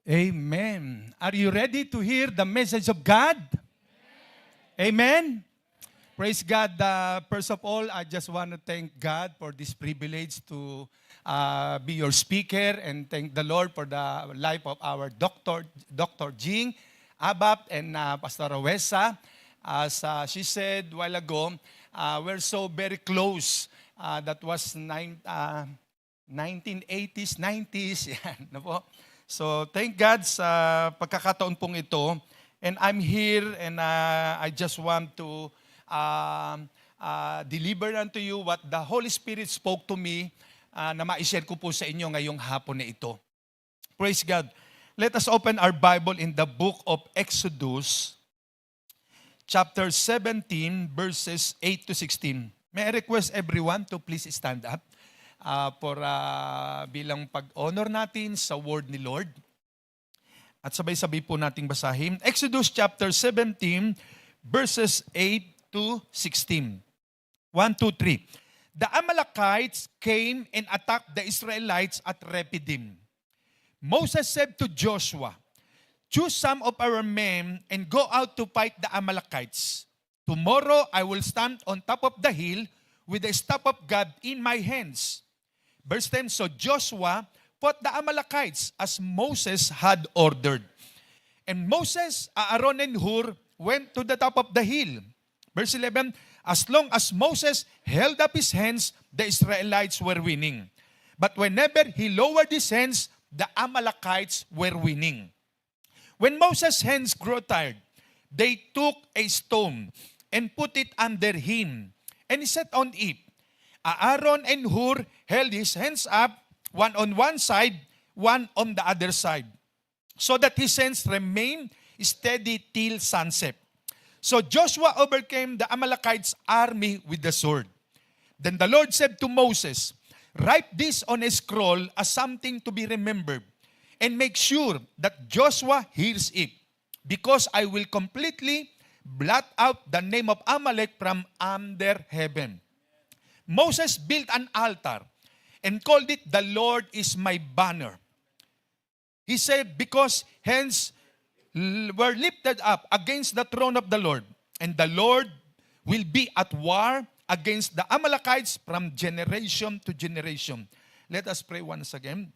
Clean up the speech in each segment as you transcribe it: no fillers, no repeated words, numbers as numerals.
Amen. Are you ready to hear the message of God? Amen. Praise God. First of all, I just want to thank God for this privilege to be your speaker, and thank the Lord for the life of our Dr. Jing Abab and Pastor Rowesa. As she said a while ago, we're so very close. That was 1980s, 90s. Yan, na po. So thank God sa pagkakataon pong ito. And I'm here and I just want to deliver unto you what the Holy Spirit spoke to me na ma-share ko po sa inyo ngayong hapon na ito. Praise God. Let us open our Bible in the book of Exodus, chapter 17, verses 8 to 16. May I request everyone to please stand up for bilang pag-honor natin sa word ni Lord. At sabay-sabay po nating basahin. Exodus chapter 17, verses 8 to 16. 1, 2, 3. The Amalekites came and attacked the Israelites at Rephidim. Moses said to Joshua, "Choose some of our men and go out to fight the Amalekites. Tomorrow I will stand on top of the hill with the staff of God in my hands." Verse 10, so Joshua fought the Amalekites as Moses had ordered. And Moses, Aaron, and Hur went to the top of the hill. Verse 11, as long as Moses held up his hands, the Israelites were winning. But whenever he lowered his hands, the Amalekites were winning. When Moses' hands grew tired, they took a stone and put it under him, and he sat on it. Aaron and Hur held his hands up, one on one side, one on the other side, so that his hands remained steady till sunset. So Joshua overcame the Amalekites' army with the sword. Then the Lord said to Moses, "Write this on a scroll as something to be remembered, and make sure that Joshua hears it, because I will completely blot out the name of Amalek from under heaven." Moses built an altar and called it, "The Lord is my banner." He said, because hands were lifted up against the throne of the Lord, and the Lord will be at war against the Amalekites from generation to generation. Let us pray once again.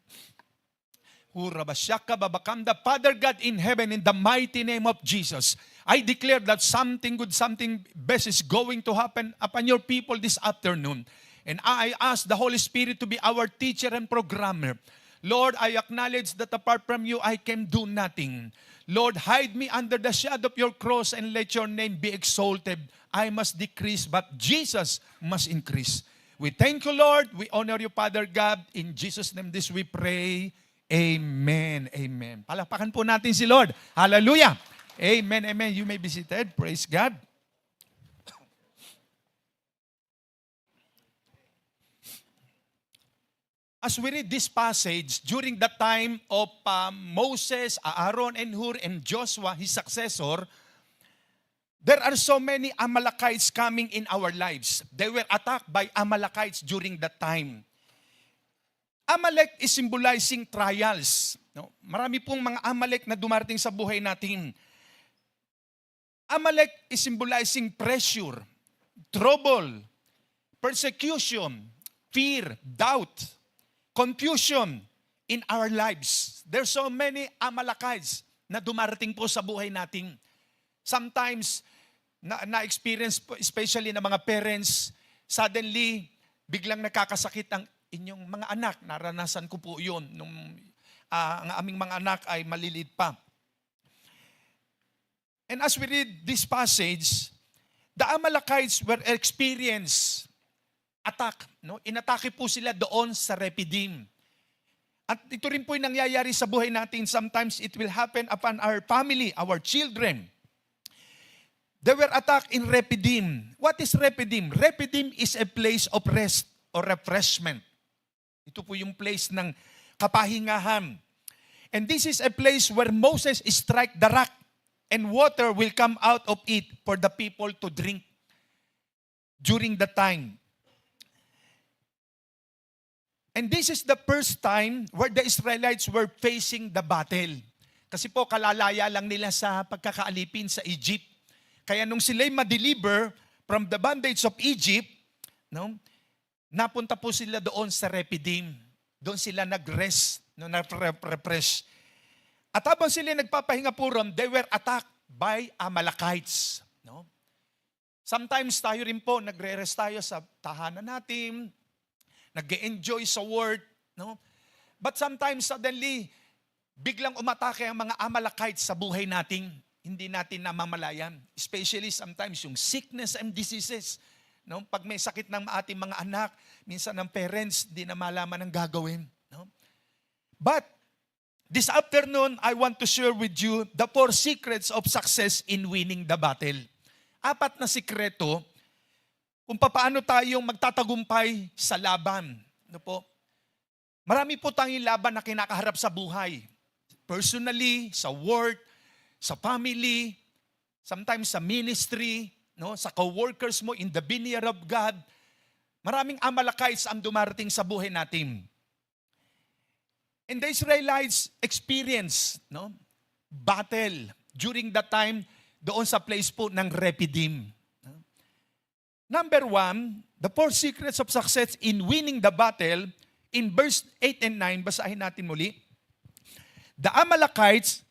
Father God in heaven, in the mighty name of Jesus, I declare that something good, something best is going to happen upon your people this afternoon. And I ask the Holy Spirit to be our teacher and programmer. Lord, I acknowledge that apart from you, I can do nothing. Lord, hide me under the shadow of your cross and let your name be exalted. I must decrease, but Jesus must increase. We thank you, Lord. We honor you, Father God. In Jesus' name this we pray. Amen. Amen. Palakpakan po natin si Lord. Hallelujah. Amen. Amen. You may be seated. Praise God. As we read this passage, during the time of Moses, Aaron, and Hur, and Joshua, his successor, there are so many Amalekites coming in our lives. They were attacked by Amalekites during that time. Amalek is symbolizing trials. No? Marami pong mga Amalek na dumarating sa buhay natin. Amalek is symbolizing pressure, trouble, persecution, fear, doubt, confusion in our lives. There's so many Amalekites na dumarating po sa buhay natin. Sometimes, na-experience po, especially ng mga parents, suddenly, biglang nakakasakit ang inyong mga anak. Naranasan ko po yun nung ang aming mga anak ay maliliit pa. And as we read this passage, the Amalekites were experienced attack. No? Inatake po sila doon sa Rephidim. At ito rin po yung nangyayari sa buhay natin. Sometimes it will happen upon our family, our children. They were attacked in Rephidim. What is Rephidim? Rephidim is a place of rest or refreshment. Ito po yung place ng kapahingahan. And this is a place where Moses strike the rock and water will come out of it for the people to drink during the time. And this is the first time where the Israelites were facing the battle. Kasi po kalalaya lang nila sa pagkakaalipin sa Egypt. Kaya nung sila'y ma-deliver from the bondage of Egypt, no, napunta po sila doon sa Rephidim. Doon sila nag-rest, no, nag-refresh. At habang sila nagpapahinga po ron, they were attacked by Amalekites. No? Sometimes tayo rin po, nagre-rest tayo sa tahanan natin, nag-enjoy sa word. No? But sometimes suddenly, biglang umatake ang mga Amalekites sa buhay natin. Hindi natin namamalayan. Especially sometimes yung sickness and diseases. No? Pag may sakit ng ating mga anak, minsan ng parents, di na malaman ang gagawin. No? But, this afternoon, I want to share with you the 4 secrets of success in winning the battle. 4 na sikreto kung paano tayong magtatagumpay sa laban. Ano po? Marami po tayong laban na kinakaharap sa buhay. Personally, sa work, sa family, sometimes sa ministry, no, sa co-workers mo, in the vineyard of God. Maraming Amalekites ang dumarating sa buhay natin. And the Israelites experience, no, battle during that time doon sa place po ng Rephidim. Number 1, the 4 secrets of success in winning the battle, in verse 8 and 9, basahin natin muli. The Amalekites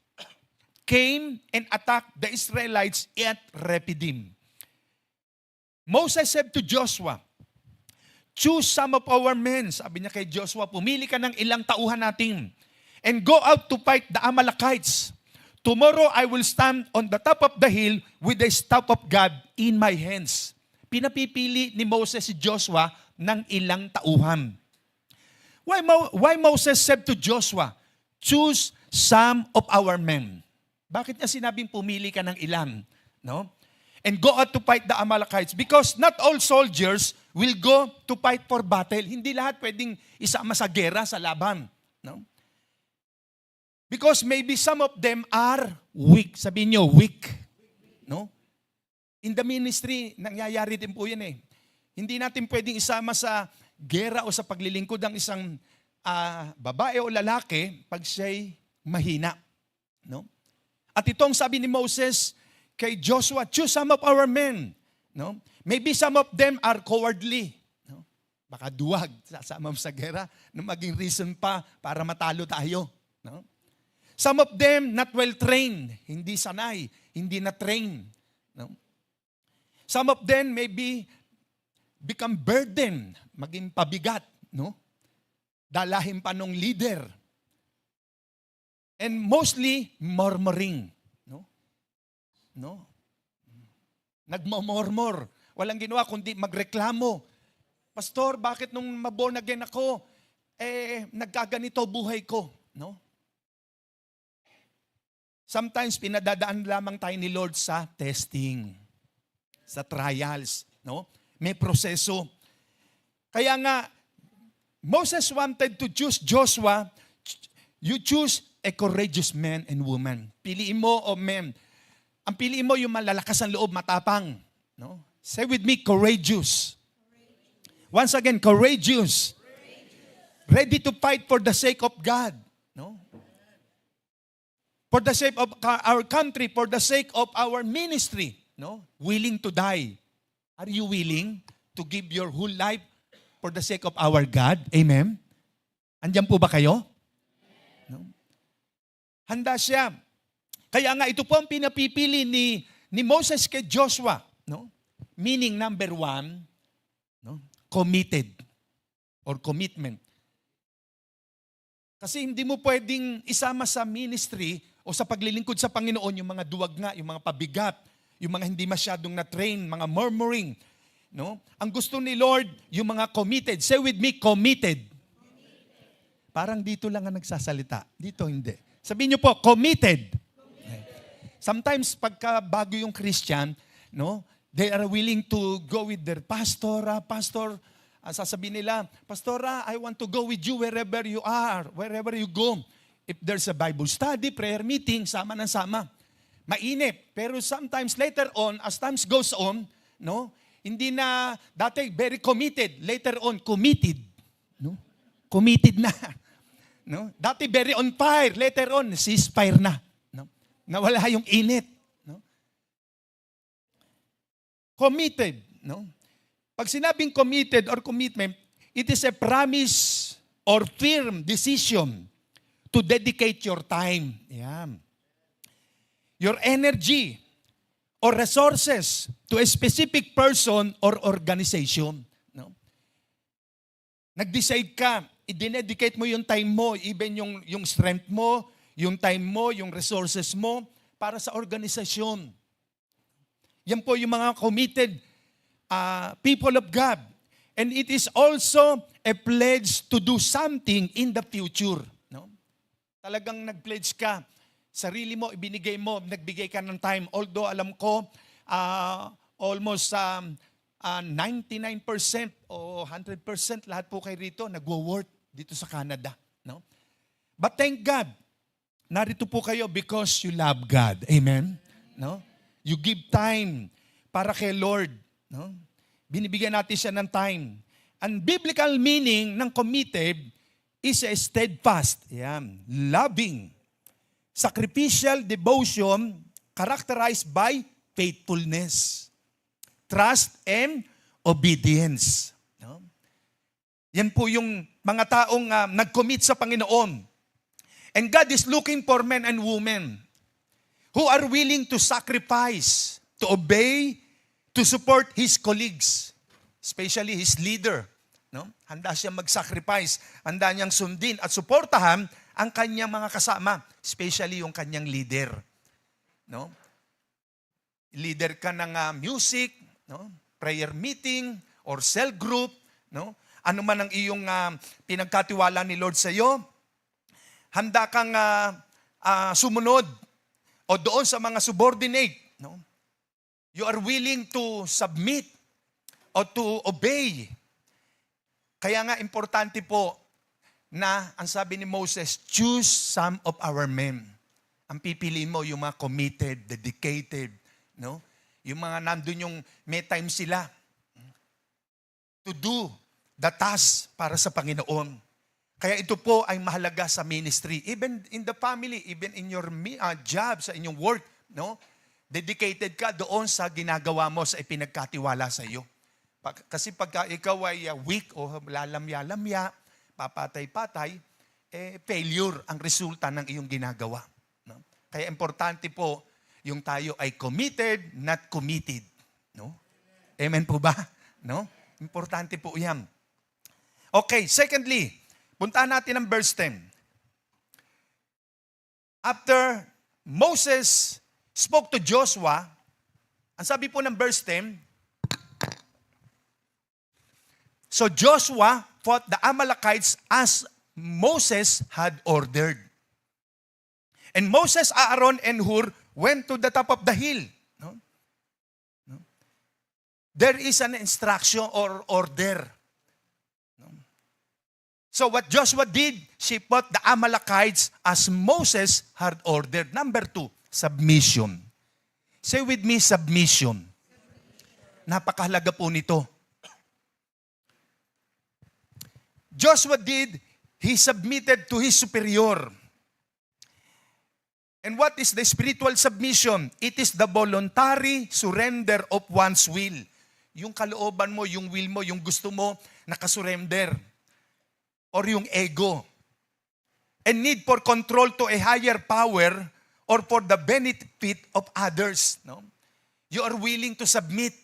came and attacked the Israelites at Rephidim. Moses said to Joshua, choose some of our men. Sabi niya kay Joshua, pumili ka ng ilang tauhan natin and go out to fight the Amalekites. Tomorrow I will stand on the top of the hill with the staff of God in my hands. Pinapipili ni Moses si Joshua ng ilang tauhan. Why Moses said to Joshua, choose some of our men? Bakit niya sinabing pumili ka ng ilan? No? And go out to fight the Amalekites. Because not all soldiers will go to fight for battle. Hindi lahat pwedeng isama sa gera, sa laban. No? Because maybe some of them are weak. Sabihin nyo, weak. No? In the ministry, nangyayari din po yan eh. Hindi natin pwedeng isama sa gera o sa paglilingkod ang isang babae o lalaki pag siya'y mahina. No? At itong sabi ni Moses kay Joshua, choose some of our men. No? Maybe some of them are cowardly. No? Baka duwag, sasama mo sa gera na maging reason pa para matalo tayo. No? Some of them not well trained, hindi sanay, hindi na train. No? Some of them maybe become burden, maging pabigat, no? Dalahin pa nung leader. And mostly murmuring, no? No? Nagmamormor. Walang ginawa kundi magreklamo. Pastor, bakit nung maborn again ako, nagkaganito buhay ko, no? Sometimes pinadadaan lamang tayo ni Lord sa testing, sa trials, no? May proseso. Kaya nga, Moses wanted to choose Joshua. You choose a courageous man and woman. Piliin mo o men. Ang piliin mo yung malalakas ang loob, matapang. No? Say with me, courageous. Once again, courageous. Ready to fight for the sake of God. No? For the sake of our country, for the sake of our ministry. No? Willing to die. Are you willing to give your whole life for the sake of our God? Amen? Andiyan po ba kayo? No? Handa siya. Kaya nga ito po ang pinapipili ni Moses kay Joshua. No? Meaning number 1, no? Committed or commitment. Kasi hindi mo pwedeng isama sa ministry o sa paglilingkod sa Panginoon yung mga duwag nga, yung mga pabigat, yung mga hindi masyadong na-train, mga murmuring. No? Ang gusto ni Lord, yung mga committed. Say with me, committed. Parang dito lang ang nagsasalita. Dito hindi. Sabihin niyo po, committed. Sometimes pagka bago yung Christian, no, they are willing to go with their pastor, sasabihin nila, Pastora, I want to go with you wherever you are, wherever you go. If there's a Bible study, prayer meeting, sama ng sama. Mainip. Pero sometimes later on, as times goes on, no, hindi na, dati very committed, later on, committed. No? Committed na. No? Dati very on fire, later on, ceasefire na. Nawala yung init. No? Committed. No? Pag sinabing committed or commitment, it is a promise or firm decision to dedicate your time. Yan. Your energy or resources to a specific person or organization. No? Nag-decide ka, i-dedicate mo yung time mo, even yung strength mo, yung time mo, yung resources mo, para sa organisasyon. Yan po yung mga committed people of God. And it is also a pledge to do something in the future. No? Talagang nag-pledge ka. Sarili mo, ibinigay mo, nagbigay ka ng time. Although alam ko, almost 99% o 100% lahat po kayo rito nagwo-work dito sa Canada. No? But thank God, narito po kayo because you love God. Amen? No? You give time para kay Lord. No? Binibigyan natin siya ng time. Ang biblical meaning ng committed is a steadfast, loving, sacrificial devotion characterized by faithfulness, trust, and obedience. No? Yan po yung mga taong nag-commit sa Panginoon. And God is looking for men and women who are willing to sacrifice, to obey, to support His colleagues, especially His leader. No? Handa siya mag-sacrifice, handa niyang sundin at suportahan ang kanyang mga kasama, especially yung kanyang leader. No? Leader ka ng music, no? Prayer meeting, or cell group, no? Ano man ang iyong pinagkatiwala ni Lord sa iyo, handa kang sumunod o doon sa mga subordinate. No? You are willing to submit o to obey. Kaya nga importante po na ang sabi ni Moses, choose some of our men. Ang pipiliin mo yung mga committed, dedicated, no? Yung mga nandun yung may time sila to do the task para sa Panginoon. Kaya ito po ay mahalaga sa ministry, even in the family, even in your job, sa inyong work, no? Dedicated ka doon sa ginagawa mo, sa ipinagkatiwala sa iyo. Kasi pagka ikaw ay weak o lalamya-lamya, papatay-patay, failure ang resulta ng iyong ginagawa. No? Kaya importante po, yung tayo ay committed, not committed. No? Amen po ba? No? Importante po yan. Okay, secondly, puntahan natin ang verse 10. After Moses spoke to Joshua, ang sabi po ng verse 10, so Joshua fought the Amalekites as Moses had ordered. And Moses, Aaron, and Hur went to the top of the hill. No? No? There is an instruction or order. No? So what Joshua did, she fought the Amalekites as Moses had ordered. Number 2, submission. Say with me, submission. Napakahalaga po nito. Joshua did, he submitted to his superior. And what is the spiritual submission? It is the voluntary surrender of one's will. Yung kalooban mo, yung will mo, yung gusto mo, nakasurrender. Or yung ego. And need for control to a higher power or for the benefit of others. No? You are willing to submit.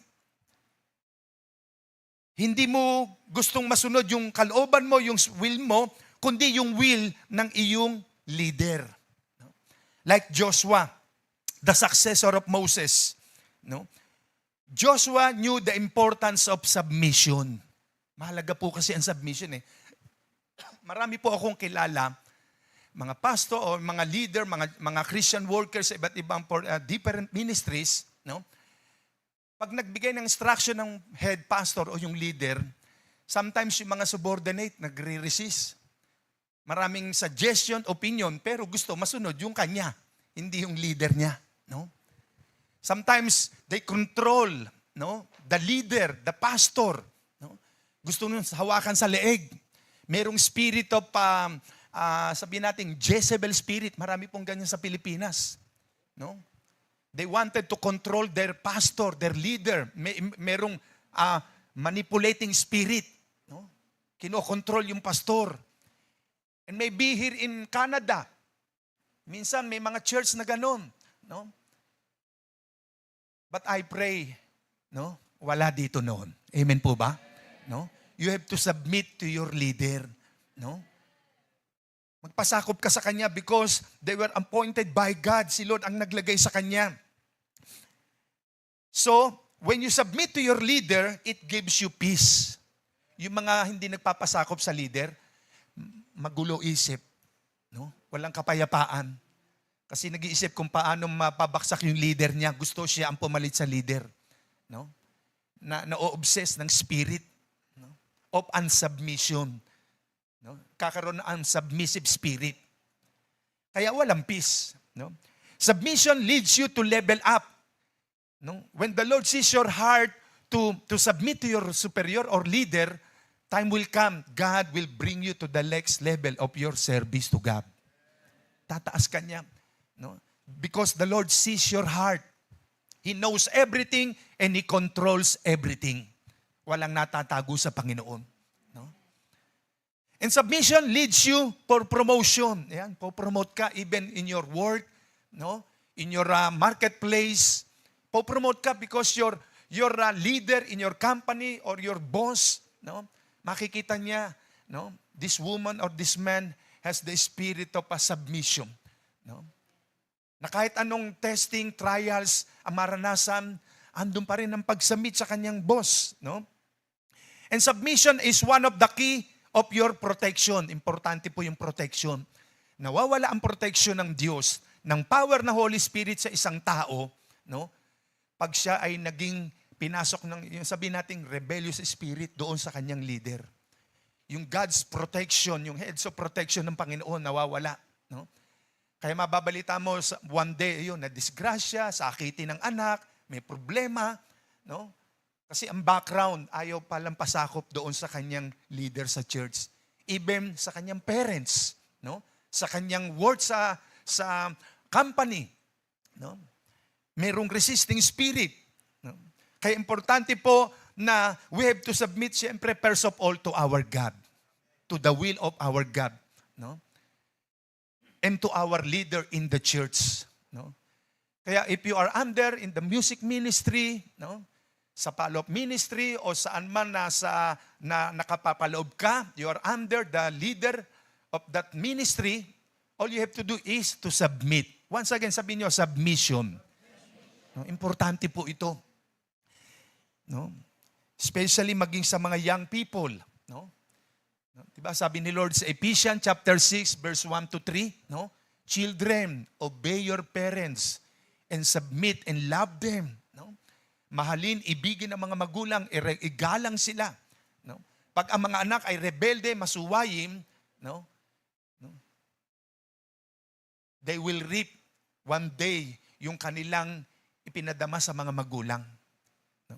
Hindi mo gustong masunod yung kalooban mo, yung will mo, kundi yung will ng iyong leader. Like Joshua, the successor of Moses. No? Joshua knew the importance of submission. Mahalaga po kasi ang submission. Marami po akong kilala, mga pastor o mga leader, mga Christian workers sa iba't ibang different ministries, no? Pag nagbigay ng instruction ng head pastor o yung leader, sometimes yung mga subordinate nagre-resist. Maraming suggestion, opinion, pero gusto masunod yung kanya, hindi yung leader niya. No? Sometimes they control, no, the leader, the pastor. No? Gusto nung hawakan sa leeg. Merong spirit of, sabihin natin, Jezebel spirit. Marami pong ganyan sa Pilipinas. No? They wanted to control their pastor, their leader. Merong manipulating spirit. No? Kinokontrol yung pastor. And maybe here in Canada, minsan may mga church na ganun. No? But I pray, no? Wala dito noon. Amen po ba? No? You have to submit to your leader. No? Magpasakop ka sa kanya because they were appointed by God. Si Lord ang naglagay sa kanya. So, when you submit to your leader, it gives you peace. Yung mga hindi nagpapasakop sa leader, magulo isip. No? Walang kapayapaan. Kasi nag-iisip kung paano mapabaksak yung leader niya. Gusto siya ang pumalit sa leader. No? Na-obsess ng spirit, no? Of unsubmission. No? Kakaroon ng unsubmissive spirit. Kaya walang peace. No? Submission leads you to level up. No? When the Lord sees your heart to submit to your superior or leader, time will come, God will bring you to the next level of your service to God. Tataas ka niya. No? Because the Lord sees your heart. He knows everything and He controls everything. Walang natatago sa Panginoon. No? And submission leads you for promotion. Yan, po-promote ka even in your work, no? In your marketplace. Po-promote ka because you're a leader in your company or your boss. No? Makikita niya, no? This woman or this man has the spirit of a submission. No? Na kahit anong testing, trials, ang maranasan, andun pa rin ang pag-submit sa kanyang boss. No? And submission is one of the key of your protection. Importante po yung protection. Nawawala ang protection ng Diyos, ng power ng Holy Spirit sa isang tao, no? Pag siya ay naging pinasok ng, yung sabihin nating rebellious spirit doon sa kanyang leader. Yung God's protection, yung heads of protection ng Panginoon, nawawala. No? Kaya mababalita mo one day, yun, na disgrasya, sakitin ng anak, may problema, no? Kasi ang background, ayaw palang pasakop doon sa kanyang leader sa church. Even sa kanyang parents, no? Sa kanyang work sa company, no? Merong resisting spirit. No? Kaya importante po na we have to submit, siyempre, first of all, to our God. To the will of our God. No? And to our leader in the church. No? Kaya if you are under in the music ministry, no? Sa follow-up ministry o saan man na nakapapaloob ka, you are under the leader of that ministry, all you have to do is to submit. Once again, sabihin nyo, submission. No? Importante po ito. No? Especially maging sa mga young people. No? Diba, sabi ni Lord sa Ephesians chapter 6, verse 1 to 3, no? Children, obey your parents and submit and love them. No? Mahalin, ibigin ang mga magulang, igalang sila. No? Pag ang mga anak ay rebelde, masuwayin, no? No? They will reap one day yung kanilang ipinadama sa mga magulang. No?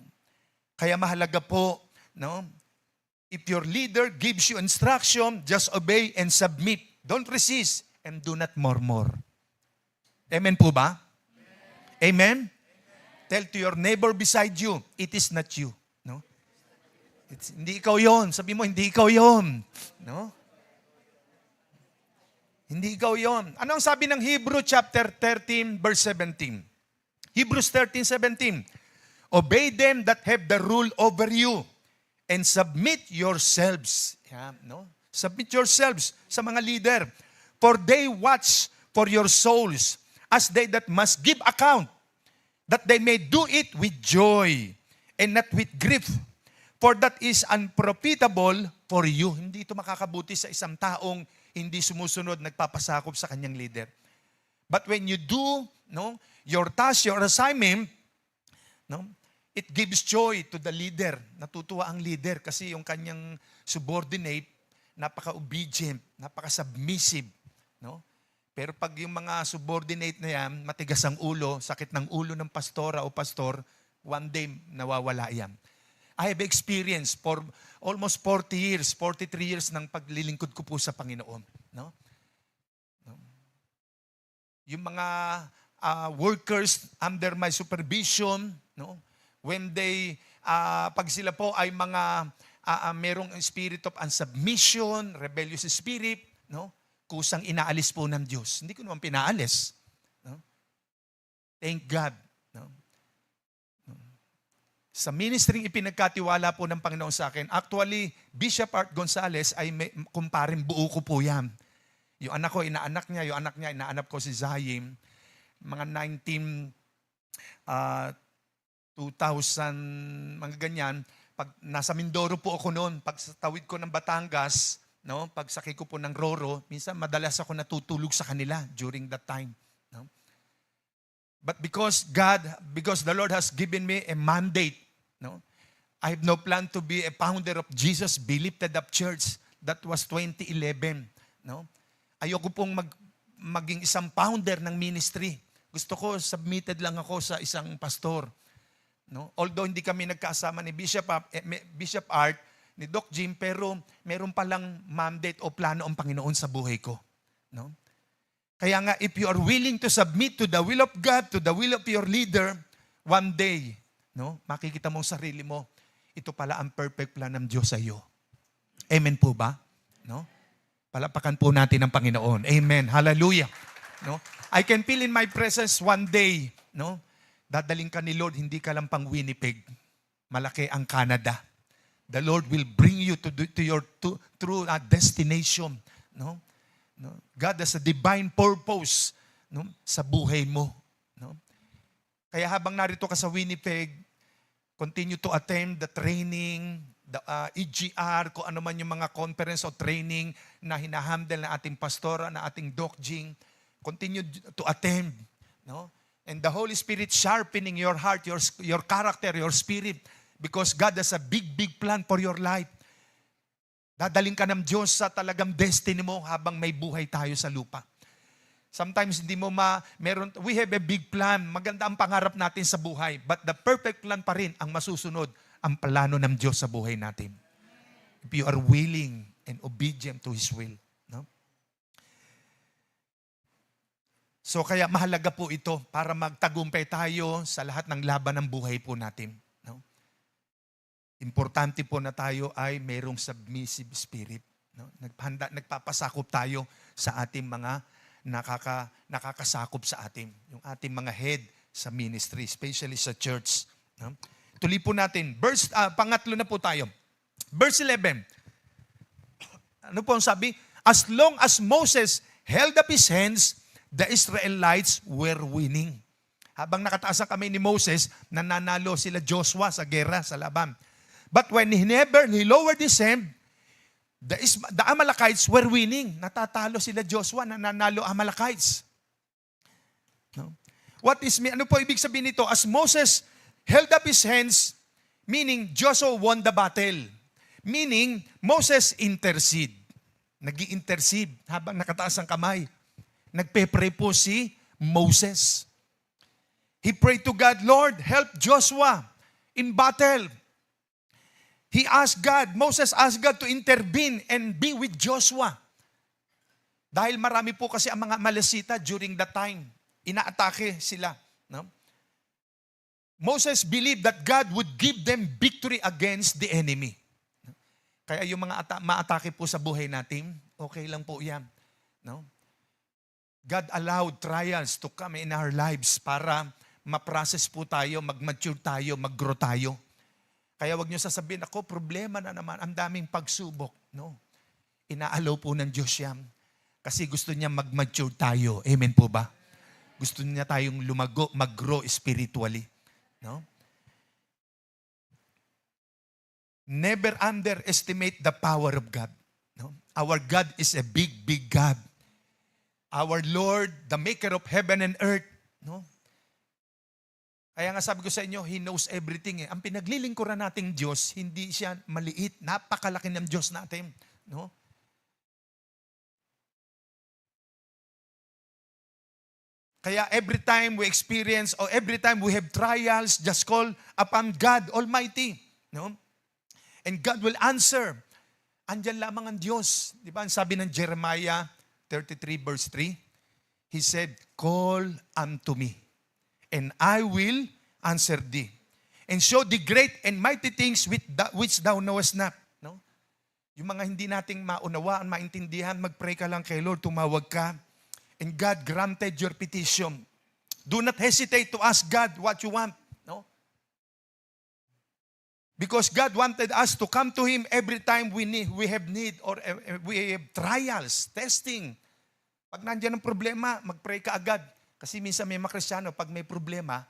Kaya mahalaga po, no? If your leader gives you instruction, just obey and submit. Don't resist and do not murmur. Amen po ba? Amen? Tell to your neighbor beside you, it is not you. No? Hindi ikaw yon. Sabi mo, hindi ikaw yon. No? Hindi ikaw yon. Ano ang sabi ng Hebrew chapter 13, verse 17? Hebrews 13:17. Obey them that have the rule over you and submit yourselves. Yeah, no? Submit yourselves sa mga leader. For they watch for your souls as they that must give account, that they may do it with joy and not with grief. For that is unprofitable for you. Hindi ito makakabuti sa isang taong hindi sumusunod, nagpapasakop sa kanyang leader. But when you do, no, your task, your assignment, no, it gives joy to the leader. Natutuwa ang leader kasi yung kanyang subordinate, napaka-obedient, napaka-submissive. No? Pero pag yung mga subordinate na yan, matigas ang ulo, sakit ng ulo ng pastora o pastor, one day nawawala yan. I have experienced for almost 40 years, 43 years ng paglilingkod ko po sa Panginoon. No? No? Yung mga workers under my supervision, no? When they, pag sila po ay mga merong spirit of unsubmission, rebellious spirit, no? Kusang inaalis po ng Diyos. Hindi ko naman pinaalis. No? Thank God. No? Sa ministering ipinagkatiwala po ng Panginoon sa akin, actually, Bishop Art Gonzales ay kumparing buo ko po yan. Yung anak ko, inaanak niya, yung anak niya, inaanak ko si Zayim, mga 2000, mga ganyan. Pag nasa Mindoro po ako noon, pag sa tawid ko ng Batangas, no, pag sakay ko po ng Roro, minsan madalas ako natutulog sa kanila during that time. No? But because the Lord has given me a mandate, no, I have no plan to be a founder of Jesus Be Lifted Up Church. That was 2011. No? Ayoko pong maging isang founder ng ministry. Gusto ko, submitted lang ako sa isang pastor. No? Although hindi kami nagkasama ni Bishop Art, ni Doc Jim, pero meron palang mandate o plano ang Panginoon sa buhay ko. No? Kaya nga, if you are willing to submit to the will of God, to the will of your leader, one day, no, makikita mo sa sarili mo, ito pala ang perfect plan ng Diyos sa iyo. Amen po ba? No? Palapakan po natin ang Panginoon. Amen. Hallelujah. No? I can feel in my presence one day, no? Dadaling ka ni Lord, hindi ka lang pang Winnipeg. Malaki ang Canada. The Lord will bring you to your true destination, no? No? God has a divine purpose, no, sa buhay mo, no? Kaya habang narito ka sa Winnipeg, continue to attend the training, the EGR, kung ano man yung mga conference o training na hinahandle na ating pastora, na ating Doc Jing. Continue to attend, no? And the Holy Spirit sharpening your heart, your character, your spirit, because God has a big plan for your life. Dadaling ka ng Diyos sa talagang destiny mo habang may buhay tayo sa lupa. Sometimes hindi mo we have a big plan, maganda ang pangarap natin sa buhay, but the perfect plan pa rin ang masusunod, ang plano ng Diyos sa buhay natin. If you are willing and obedient to His will. No? So kaya mahalaga po ito para magtagumpay tayo sa lahat ng laban ng buhay po natin. No? Importante po na tayo ay mayroong submissive spirit. No? Nagpapasakop tayo sa ating mga nakakasakop sa atin. Yung ating mga head sa ministry, especially sa church. No? Tuloy po natin. Pangatlo na po tayo. Verse 11. Ano po ang sabi? As long as Moses held up his hands, the Israelites were winning. Habang nakataas ang kamay ni Moses, nananalo sila Joshua sa gera, sa laban. But when he lowered his hand, the Amalekites were winning. Natatalo sila Joshua, nananalo Amalekites. No? Ano po ibig sabihin nito? As Moses held up his hands, meaning Joshua won the battle. Meaning, Moses intercede. Nag-i-intercede habang nakataas ang kamay. Nagpe-pray po si Moses. He prayed to God, Lord, help Joshua in battle. Moses asked God to intervene and be with Joshua. Dahil marami po kasi ang mga Amalekita during that time. Inaatake sila. No? Moses believed that God would give them victory against the enemy. Kaya yung mga maatake po sa buhay natin, okay lang po yan. No? God allowed trials to come in our lives para ma-process po tayo, mag-mature tayo, mag-grow tayo. Kaya wag niyo sasabihin, ako, problema na naman, ang daming pagsubok. No. Inaalaw po ng Diyos yan. Kasi gusto niya mag-mature tayo. Amen po ba? Gusto niya tayong lumago, mag-grow spiritually. No? Never underestimate the power of God. No? Our God is a big God. Our Lord, the maker of heaven and earth. No? Kaya nga sabi ko sa inyo, He knows everything. Ang pinaglilingkuran nating Diyos, hindi siya maliit. Napakalaki ng Diyos natin. No? Kaya every time we experience or every time we have trials, just call upon God Almighty. No? And God will answer. Andyan lamang ang Diyos. Di ba? Ang sabi ng Jeremiah 33 verse 3, He said, call unto me, and I will answer thee, and show the great and mighty things which thou knowest not. No? Yung mga hindi nating maunawaan, maintindihan, mag-pray ka lang kay Lord, tumawag ka, and God granted your petition. Do not hesitate to ask God what you want. No? Because God wanted us to come to Him every time we have need, or we have trials, testing. Pag nandiyan ang problema, mag-pray ka agad. Kasi minsan may mga Kristiyano, pag may problema,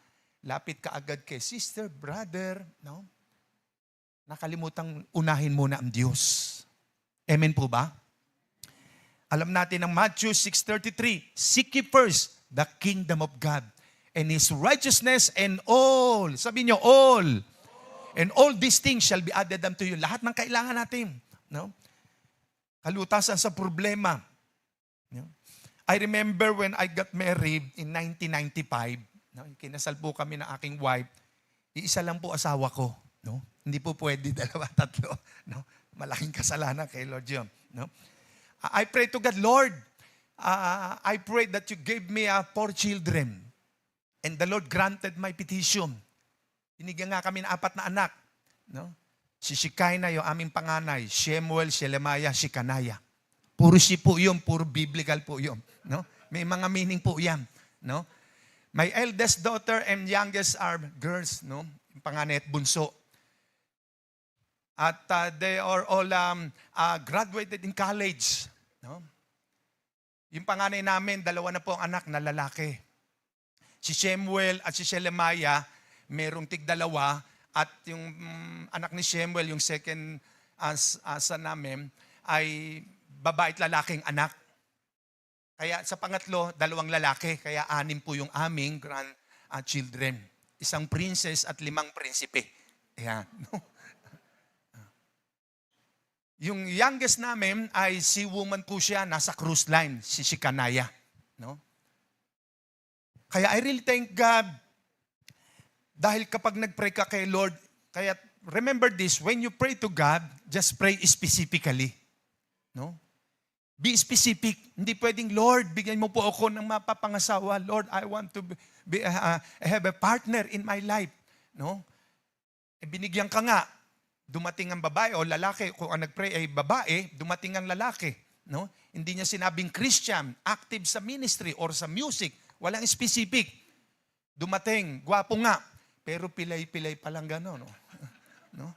lapit ka agad kay sister, brother. No? Nakalimutang unahin muna ang Diyos. Amen po ba? Alam natin ng Matthew 6:33, seek ye first the kingdom of God and His righteousness, and all, sabi niyo, all. And all these things shall be added unto you. Lahat ng kailangan natin. No? Kalutasan sa problema. No? I remember when I got married in 1995, no? Kinasal po kami ng aking wife, iisa lang po asawa ko. No? Hindi po pwede dalawa, tatlo. No? Malaking kasalanan kay Lord yun. No? I pray to God, Lord, I pray that you gave me 4 children. And the Lord granted my petition. Binigyan nga kami ng 4 na anak. No? Si Shikaina, yung aming panganay. Shemuel, Shelemaya, Shikanaya. Puro si po yun, puro biblical po yun. No? May mga meaning po yan. No? My eldest daughter and youngest are girls. No? Yung panganay at bunso. At they are all graduated in college. No? Yung panganay namin, 2 na po ang anak na lalaki. Si Shemuel at si Shelemaya, merong tig-2, at yung anak ni Shemuel, yung second son namin, ay babae at lalaking anak. Kaya sa pangatlo, 2 lalaki, kaya 6 po yung aming grandchildren. 1 princess at 5 prinsipe. Ayan. Yung youngest namin ay si woman po siya, nasa cruise line, si Shikanaya. No? Kaya I really thank God, dahil kapag nag-pray ka kay Lord, kaya remember this, when you pray to God, just pray specifically. No? Be specific. Hindi pwedeng, Lord, bigyan mo po ako ng mapapangasawa. Lord, I want to have a partner in my life. No? E binigyan ka nga, dumating ang babae o lalaki, kung ang nag-pray ay babae, dumating ang lalaki. No? Hindi niya sinabing Christian, active sa ministry or sa music. Walang specific. Dumating, gwapo nga, pero pilay-pilay pa lang gano'n. No? No?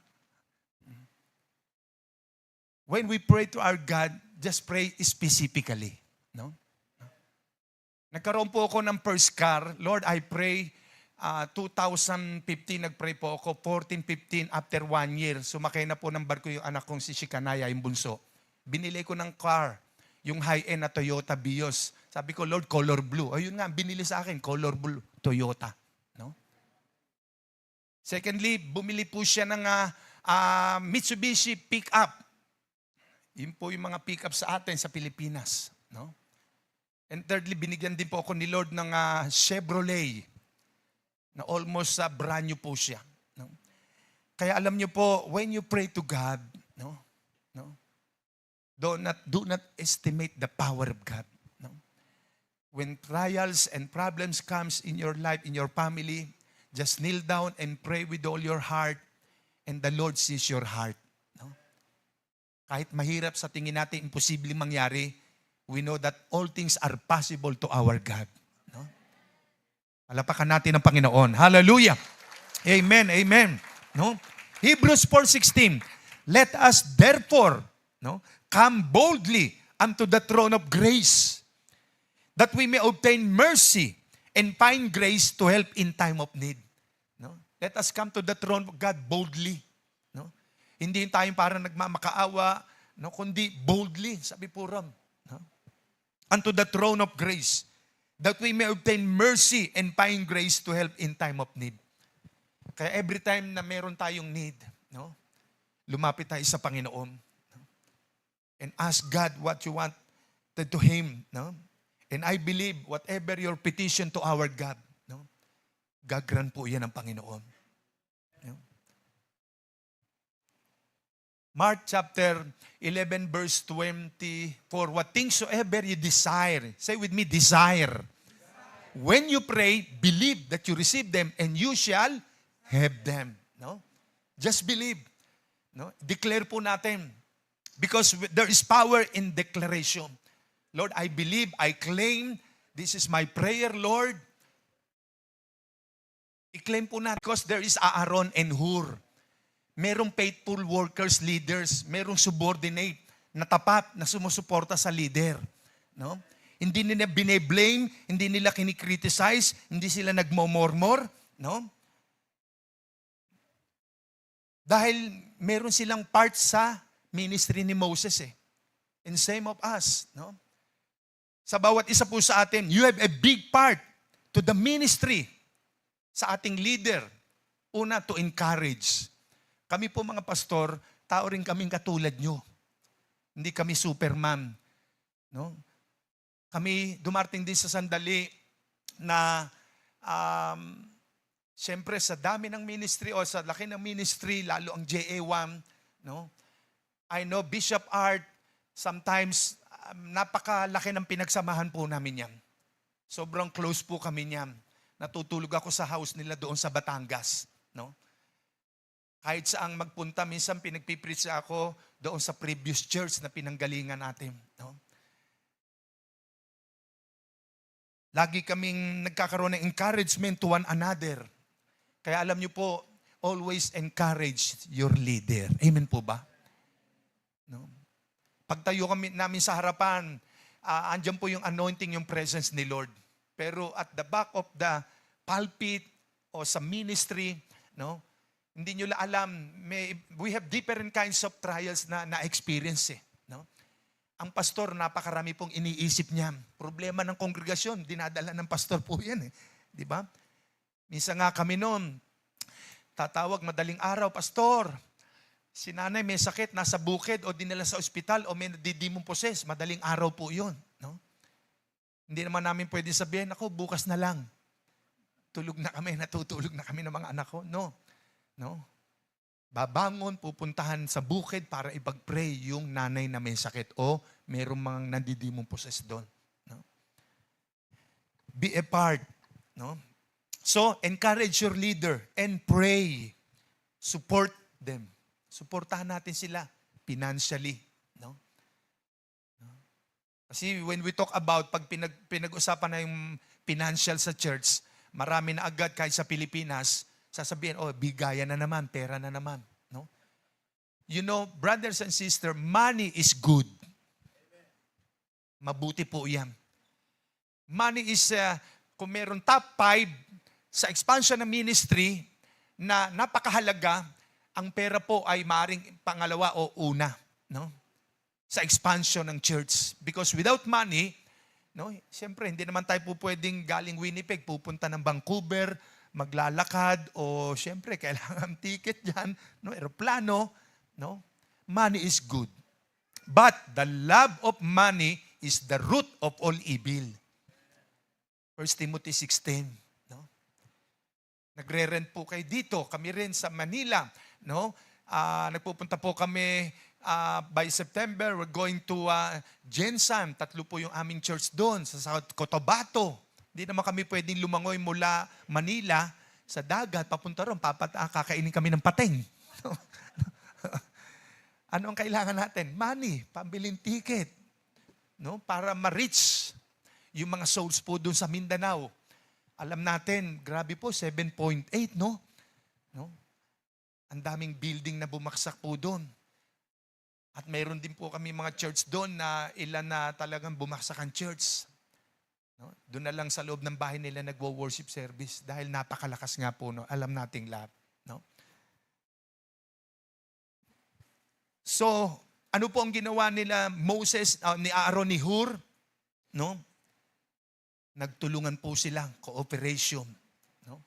When we pray to our God, just pray specifically. No? Nagkaroon po ako ng first car. Lord, I pray, 2015, nag-pray po ako. 14, 15, after 1 year, sumakay na po ng barko yung anak kong si Shikanaya, yung bunso. Binili ko ng car, yung high-end na Toyota Vios. Sabi ko, Lord, color blue. Ayun nga, binili sa akin, color blue, Toyota. No? Secondly, bumili po siya ng Mitsubishi pick-up. Yun po yung mga pick-up sa atin sa Pilipinas. No? And thirdly, binigyan din po ako ni Lord ng Chevrolet na almost brand new po siya. No? Kaya alam niyo po, when you pray to God, no? Do not estimate the power of God. No? When trials and problems comes in your life, in your family, just kneel down and pray with all your heart, and the Lord sees your heart. No? Kahit mahirap sa tingin natin, imposibleng mangyari, we know that all things are possible to our God. No? Palapakan natin ang Panginoon. Hallelujah! Amen, amen. No? Hebrews 4:16, let us therefore, no, come boldly unto the throne of grace, that we may obtain mercy and find grace to help in time of need. No? Let us come to the throne of God boldly. No? Hindi tayo parang nagmamakaawa, no, kundi boldly, sabi po Ram. No? Unto the throne of grace, that we may obtain mercy and find grace to help in time of need. Kaya every time na meron tayong need, no, lumapit tayo sa Panginoon, no, and ask God what you want to Him. No? And I believe whatever your petition to our God, no, gagran po yan ng Panginoon. No? Mark chapter 11 verse 24. What things soever you desire. Say with me, desire. When you pray, believe that you receive them and you shall have them. No? Just believe. No? Declare po natin. Because there is power in declaration. Lord, I believe, I claim, this is my prayer, Lord. I-claim po natin because there is Aaron and Hur. Merong faithful workers, leaders, merong subordinate na tapat na sumusuporta sa leader. No? Hindi nila bine-blame, hindi nila kinikriticize, hindi sila nagmomormor. No? Dahil meron silang part sa ministry ni Moses eh. And same of us. No? Sa bawat isa po sa atin, you have a big part to the ministry sa ating leader. Una, to encourage. Kami po mga pastor, tao rin kaming katulad nyo. Hindi kami superman. No? Kami dumarting din sa sandali na siyempre sa dami ng ministry o sa laki ng ministry, lalo ang JA1, no? I know Bishop Art, sometimes napakalaki ng pinagsamahan po namin yan. Sobrang close po kami niyan. Natutulog ako sa house nila doon sa Batangas. No? Kahit saang magpunta, minsan pinagpipreach ako doon sa previous church na pinanggalingan natin. No? Lagi kaming nagkakaroon ng encouragement to one another. Kaya alam niyo po, always encourage your leader. Amen po ba? No? Pagtayo kami namin sa harapan, andyan po yung anointing, yung presence ni Lord. Pero at the back of the pulpit o sa ministry, no, hindi nyo alam, we have different kinds of trials na experience eh. No? Ang pastor, napakarami pong iniisip niya. Problema ng kongregasyon, dinadala ng pastor po yan eh. Di ba? Minsan nga kami noon, tatawag madaling araw, pastor, si nanay may sakit, nasa bukid o dinala sa ospital o may nadidimong poses, madaling araw po yun. No? Hindi naman namin pwede sabihin, ako, bukas na lang. Tulog na kami, natutulog na kami ng mga anak ko. No. No. Babangon, pupuntahan sa bukid para ipag-pray yung nanay na may sakit o mayroong mga nandidimong poses doon. No. Be a part. No. So, encourage your leader and pray. Support them. Suportahan natin sila financially. No. Kasi when we talk about, pag pinag-usapan na yung financial sa church, marami na agad kahit sa Pilipinas, sasabihin, oh, bigayan na naman, pera na naman. No? You know, brothers and sisters, money is good. Mabuti po yan. Money is, kung meron top 5 sa expansion ng ministry na napakahalaga, ang pera po ay maaaring pangalawa o una. No? Sa expansion ng church. Because without money, no, siyempre, hindi naman tayo po pwedeng galing Winnipeg, pupunta ng Vancouver, maglalakad, o siyempre, kailangan ticket dyan, no, aeroplano. No? Money is good. But the love of money is the root of all evil. 1 Timothy 16. No? Nagre-rent po kayo dito. Kami rin sa Manila. No? Nagpupunta po kami by September, we're going to Jensan. 3 po yung aming church doon sa South Cotabato. Hindi naman kami pwedeng lumangoy mula Manila sa dagat, papunta ron, kakainin kami ng pateng. Ano ang kailangan natin? Money, pambiling ticket. No? Para ma-reach yung mga souls po doon sa Mindanao. Alam natin, grabe po, 7.8, no? No? Ang daming building na bumaksak po doon. At mayroon din po kami mga church doon na ilan na talagang bumaksak ang church. No? Doon na lang sa loob ng bahay nila nagwo-worship service dahil napakalakas nga po. No? Alam nating lahat. No? So, ano po ang ginawa nila Moses, ni Aaron, ni Hur? No? Nagtulungan po sila, cooperation. No?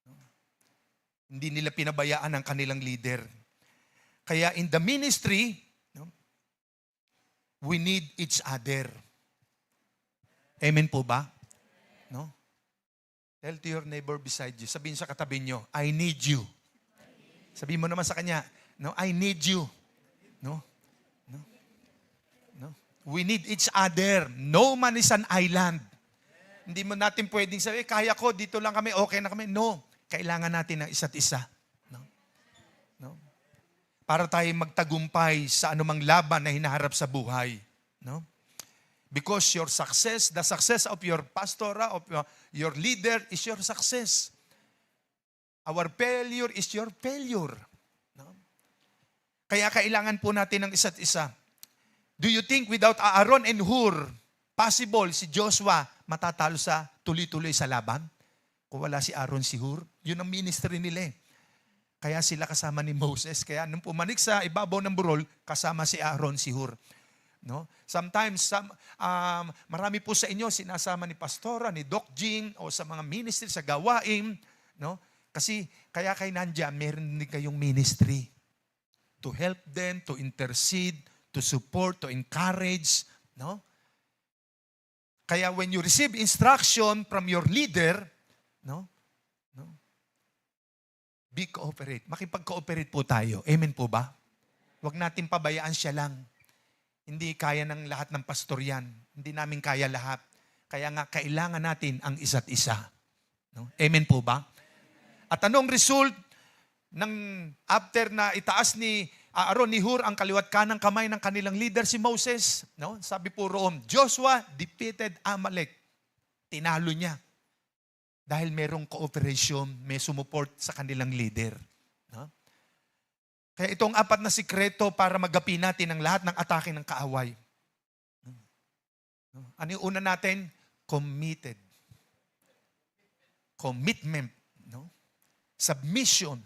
No? Hindi nila pinabayaan ang kanilang leader. Kaya in the ministry, no, we need each other. Amen po ba? No? Tell to your neighbor beside you. Sabihin sa katabi nyo, I need you. Sabihin mo naman sa kanya, no, I need you. No? No? No? We need each other. No man is an island. Hindi mo natin pwedeng sabi, kaya ko, dito lang kami, okay na kami. No. Kailangan natin ng isa't isa. No? No? Para tayo magtagumpay sa anumang laban na hinaharap sa buhay. No? Because your success, the success of your pastor, of your leader is your success. Our failure is your failure. No? Kaya kailangan po natin ng isa't isa. Do you think without Aaron and Hur, possible si Joshua matatalo sa tuloy-tuloy sa laban? Kung wala si Aaron, si Hur, yun ang ministry nila eh. Kaya sila kasama ni Moses. Kaya nung pumanik sa ibabaw ng burol, kasama si Aaron, si Hur. No? Sometimes, marami po sa inyo sinasama ni Pastora, ni Doc Jing, o sa mga ministry, sa gawain. No? Kasi kaya kay nandiyan, meron din kayong ministry. To help them, to intercede, to support, to encourage. No? Kaya when you receive instruction from your leader, no? Be cooperate. Makipag-cooperate po tayo. Amen po ba? Huwag natin pabayaan siya lang. Hindi kaya ng lahat ng pastor yan. Hindi namin kaya lahat. Kaya nga, kailangan natin ang isa't isa. No? Amen po ba? At anong result ng after na itaas ni Aaron, ni Hur, ang kaliwat kanang kamay ng kanilang leader, si Moses? No? Sabi po roon, Joshua defeated Amalek. Tinalo niya. Dahil merong cooperation, may sumuport sa kanilang leader. No? Kaya itong apat na sikreto para magapi natin ang lahat ng atake ng kaaway. Ano yung una natin? Committed. Commitment. No? Submission.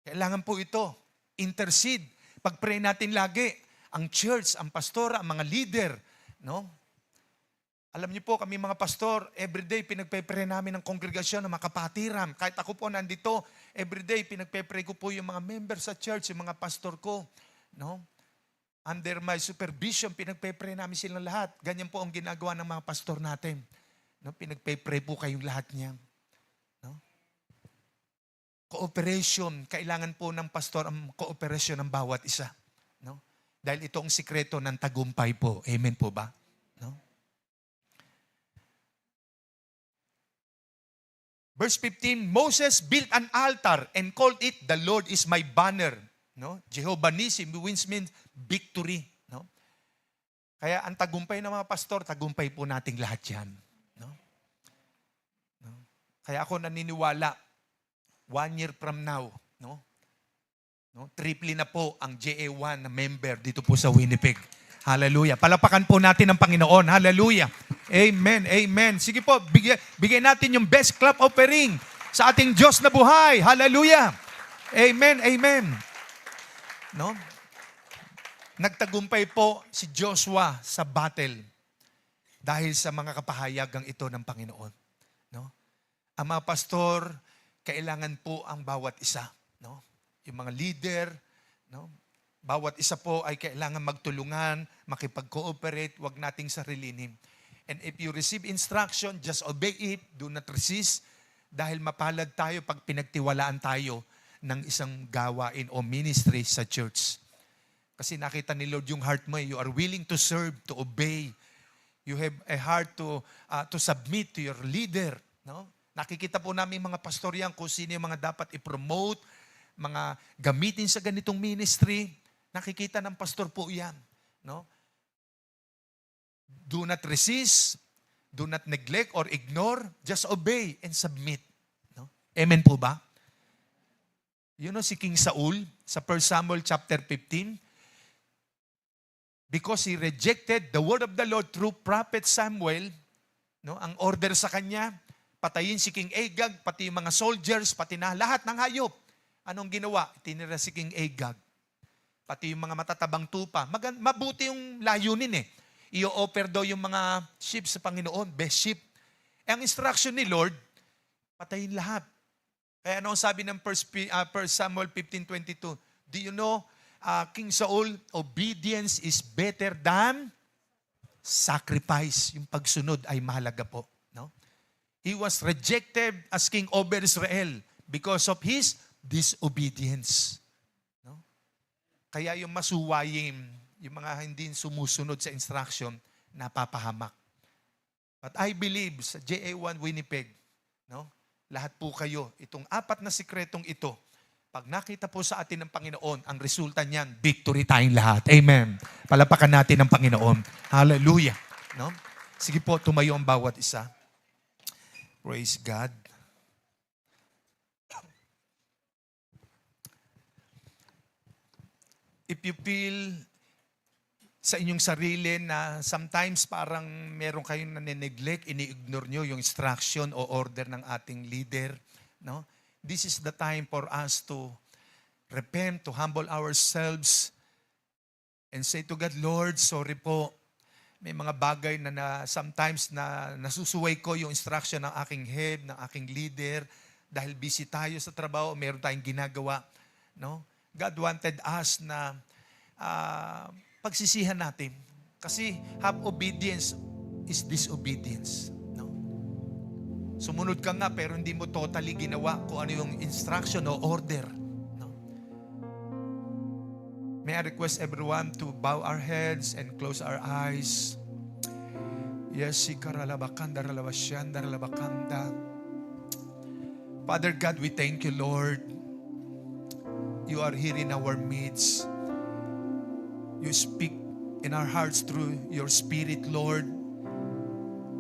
Kailangan po ito. Intercede. Pag-pray natin lagi. Ang church, ang pastora, ang mga leader. No? Alam niyo po, kami mga pastor, everyday pinagpe-pray namin ng kongregasyon, ng mga kapatiran. Kahit ako po nandito, everyday pinagpe-pray ko po yung mga members sa church, yung mga pastor ko. No? Under my supervision, pinagpe-pray namin silang lahat. Ganyan po ang ginagawa ng mga pastor natin. No? Pinagpe-pray po kayong lahat niyan. No? Cooperation. Kailangan po ng pastor ang cooperation ng bawat isa. No? Dahil ito ang sikreto ng tagumpay po. Amen po ba? No? Verse 15, Moses built an altar and called it, the Lord is my banner. No? Jehovah Nissi, which means victory. No? Kaya ang tagumpay ng mga pastor, tagumpay po nating lahat yan. No? No? Kaya ako naniniwala, 1 year from now, no? No? Triple na po ang JA1 na member dito po sa Winnipeg. Hallelujah. Palapakan po natin ang Panginoon. Hallelujah. Amen. Amen. Sige po, bigyan natin yung best clap offering sa ating Diyos na buhay. Hallelujah. Amen. Amen. No? Nagtagumpay po si Joshua sa battle dahil sa mga kapahayagang ito ng Panginoon. No? Ang mga pastor, kailangan po ang bawat isa. No? Yung mga leader, no? Bawat isa po ay kailangan magtulungan, makipag-cooperate, wag nating sarilinin. And if you receive instruction, just obey it, do not resist, dahil mapalad tayo pag pinagtiwalaan tayo ng isang gawain o ministry sa church. Kasi nakita ni Lord yung heart mo, you are willing to serve, to obey. You have a heart to submit to your leader. No? Nakikita po namin mga pastor yan kung sino yung mga dapat i-promote, mga gamitin sa ganitong ministry. Nakikita ng pastor po yan. No? Do not resist, do not neglect or ignore, just obey and submit. No? Amen po ba? You know si King Saul sa 1 Samuel chapter 15, because he rejected the word of the Lord through prophet Samuel, no? Ang order sa kanya, patayin si King Agag, pati yung mga soldiers, pati na lahat ng hayop. Anong ginawa? Tinira si King Agag. Pati yung mga matatabang tupa. Mabuti yung layunin eh. I-offer daw yung mga sheep sa Panginoon, best sheep. Ang instruction ni Lord, patayin lahat. Kaya ano ang sabi ng 1 Samuel 15:22? Do you know, King Saul, obedience is better than sacrifice. Yung pagsunod ay mahalaga po. No? He was rejected as king over Israel because of his disobedience. No? Kaya yung masuwayim, yung mga hindi sumusunod sa instruction, napapahamak. But I believe sa JA1 Winnipeg, no? Lahat po kayo, itong 4 na sikretong ito, pag nakita po sa atin ng Panginoon, ang resulta niyan, victory tayong lahat. Amen. Palapakan natin ang Panginoon. Hallelujah. No? Sige po, tumayo ang bawat isa. Praise God. If you feel sa inyong sarili na sometimes parang meron kayong nane-neglect, ini-ignore nyo yung instruction o order ng ating leader, no? This is the time for us to repent, to humble ourselves, and say to God, Lord, sorry po. May mga bagay na sometimes na nasusuway ko yung instruction ng aking head, ng aking leader, dahil busy tayo sa trabaho, meron tayong ginagawa, no? God wanted us na pagsisihan natin. Kasi half obedience is disobedience. No? Sumunod ka nga pero hindi mo totally ginawa kung ano yung instruction o order. No? May I request everyone to bow our heads and close our eyes. Yes, sikaralabakanda, ralabasyanda, ralabakanda. Father God, we thank you, Lord. You are here in our midst. You speak in our hearts through your Spirit, Lord.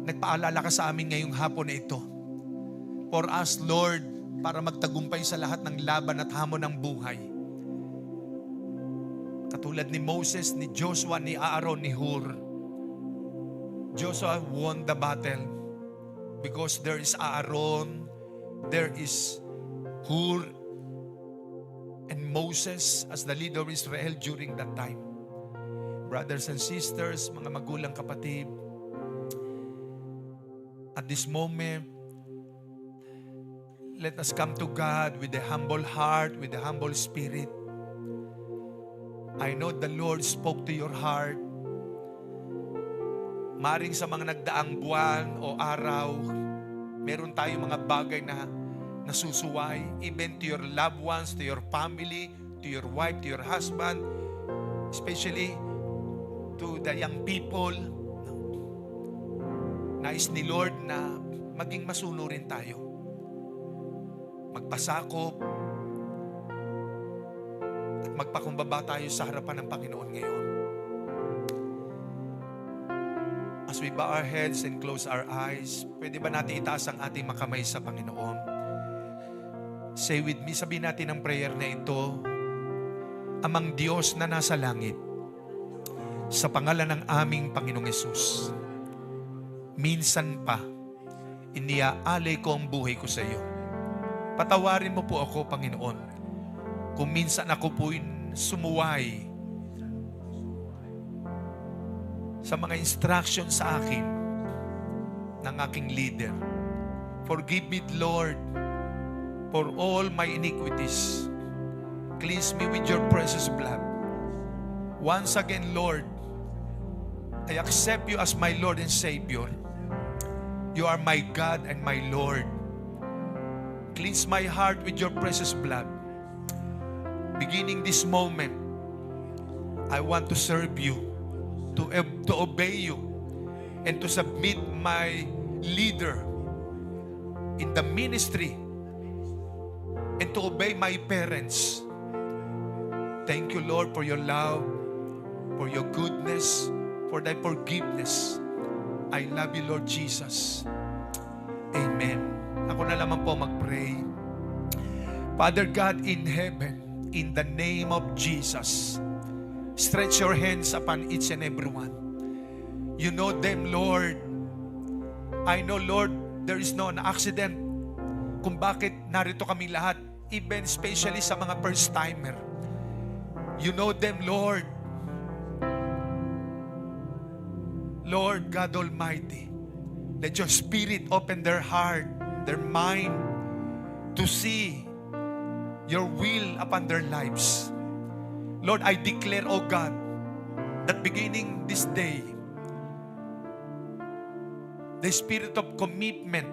Nagpaalala ka sa amin ngayong hapon na ito. For us, Lord, para magtagumpay sa lahat ng laban at hamon ng buhay. Katulad ni Moses, ni Joshua, ni Aaron, ni Hur. Joshua won the battle because there is Aaron, there is Hur, and Moses as the leader of Israel during that time. Brothers and sisters, mga magulang kapatid, at this moment, let us come to God with a humble heart, with a humble spirit. I know the Lord spoke to your heart. Maring sa mga nagdaang buwan o araw, meron tayong mga bagay na nasusuway, even to your loved ones, to your family, to your wife, to your husband, especially to the young people. Nais ni Lord na maging masunurin tayo. Magpasakop at magpakumbaba tayo sa harapan ng Panginoon ngayon. As we bow our heads and close our eyes, pwede ba natin itaas ang ating makamay sa Panginoon? Say with me, sabihin natin ang prayer na ito. Amang Diyos na nasa langit, sa pangalan ng aming Panginoong Yesus, minsan pa, iniaalay ko ang buhay ko sa iyo. Patawarin mo po ako, Panginoon, kung minsan ako po'y sumuway sa mga instruction sa akin ng aking leader. Forgive me, Lord, for all my iniquities. Cleanse me with your precious blood. Once again, Lord, I accept you as my Lord and Savior. You are my God and my Lord. Cleanse my heart with your precious blood. Beginning this moment, I want to serve you, to obey you, and to submit my leader in the ministry, and to obey my parents. Thank you, Lord, for your love, for your goodness, for thy forgiveness. I love you, Lord Jesus. Amen. Ako na lamang po mag-pray. Father God in heaven, in the name of Jesus, stretch your hands upon each and every one. You know them, Lord. I know, Lord, there is no an accident kung bakit narito kami lahat, even especially sa mga first-timer. You know them, Lord. Lord God Almighty, let your Spirit open their heart, their mind, to see your will upon their lives. Lord, I declare, oh God, that beginning this day, the spirit of commitment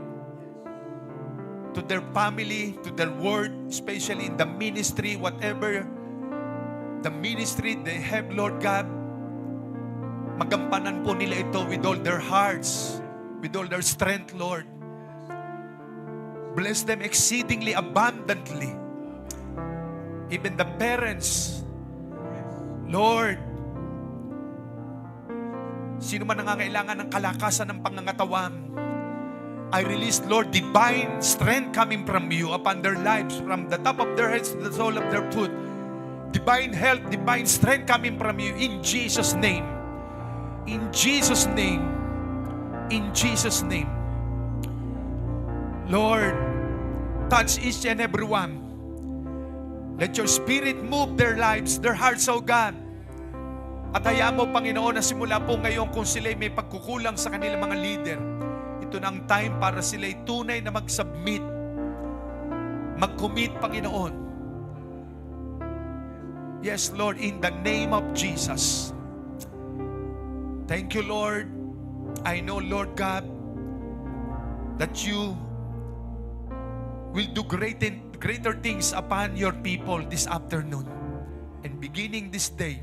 to their family, to their word, especially in the ministry, whatever the ministry they have, Lord God, magampanan po nila ito with all their hearts, with all their strength, Lord. Bless them exceedingly abundantly. Even the parents, Lord, sino man nangangailangan ng kalakasan ng pangangatawan, I release, Lord, divine strength coming from you upon their lives, from the top of their heads to the sole of their foot. Divine health, divine strength coming from you in Jesus' name. In Jesus' name. In Jesus' name. Lord, touch each and every one. Let your Spirit move their lives, their hearts, O God. At hayaan mo, Panginoon, na simula po ngayon kung sila'y may pagkukulang sa kanilang mga leader, ito na ang time para sila'y tunay na mag-submit, mag-commit, Panginoon. Yes, Lord, in the name of Jesus. Thank you, Lord. I know, Lord God, that you will do greater things upon your people this afternoon. And beginning this day,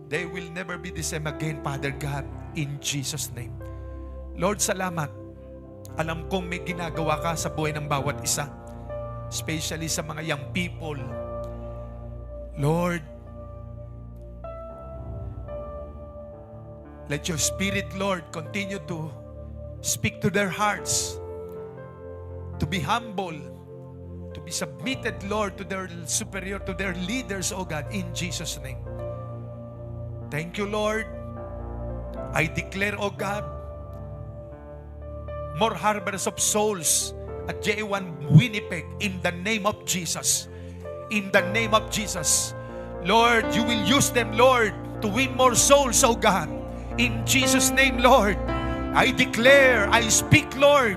they will never be the same again, Father God, in Jesus' name. Lord, salamat. Alam kong may ginagawa ka sa buhay ng bawat isa, especially sa mga young people. Lord, let your Spirit, Lord, continue to speak to their hearts, to be humble, to be submitted, Lord, to their superior, to their leaders, O God, in Jesus' name. Thank you, Lord. I declare, O God, more harbors of souls at J1 Winnipeg in the name of Jesus. In the name of Jesus. Lord, you will use them, Lord, to win more souls, O God. In Jesus' name, Lord, I declare, I speak, Lord,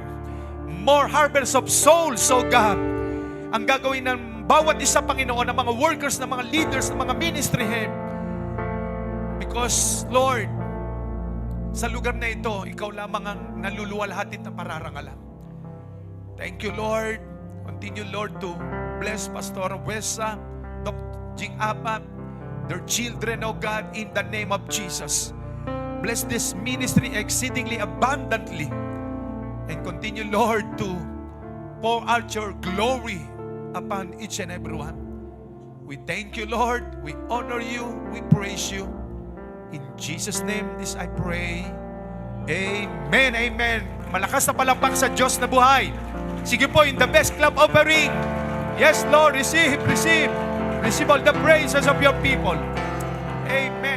more harbors of souls, O God. Ang gagawin ng bawat isa, Panginoon, ng mga workers, ng mga leaders, ng mga ministry head. Because, Lord, sa lugar na ito, ikaw lamang ang naluluwalhatin na pararangalan. Thank you, Lord. Continue, Lord, to bless Pastor Wesa, Dr. Jing Apat, their children, O God, in the name of Jesus. Bless this ministry exceedingly abundantly. And continue, Lord, to pour out your glory upon each and every one. We thank you, Lord. We honor you. We praise you. In Jesus' name, this I pray. Amen, amen. Malakas na palakpak sa Diyos na buhay. Sige po, in the best club offering. Yes, Lord, receive all the praises of your people. Amen.